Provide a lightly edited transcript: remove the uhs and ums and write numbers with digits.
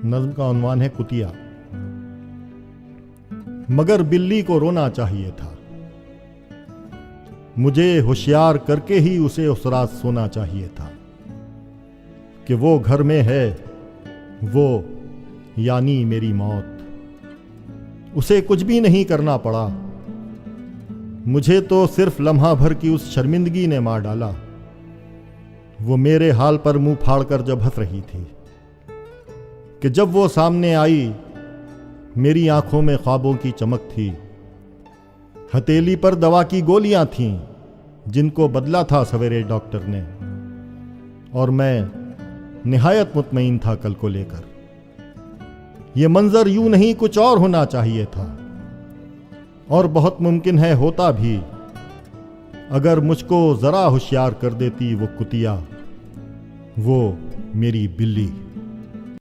नज्म का उन्वान है कुतिया। मगर बिल्ली को रोना चाहिए था, मुझे होशियार करके ही उसे उस रात सोना चाहिए था कि वो घर में है, वो यानी मेरी मौत। उसे कुछ भी नहीं करना पड़ा, मुझे तो सिर्फ लम्हा भर की उस शर्मिंदगी ने मार डाला। वो मेरे हाल पर मुंह फाड़कर जब हंस रही थी कि जब वो सामने आई मेरी आंखों में ख्वाबों की चमक थी। हथेली पर दवा की गोलियां थीं जिनको बदला था सवेरे डॉक्टर ने, और मैं निहायत मुतमईन था कल को लेकर। यह मंजर यूं नहीं कुछ और होना चाहिए था, और बहुत मुमकिन है होता भी अगर मुझको जरा होशियार कर देती वो कुतिया, वो मेरी बिल्ली।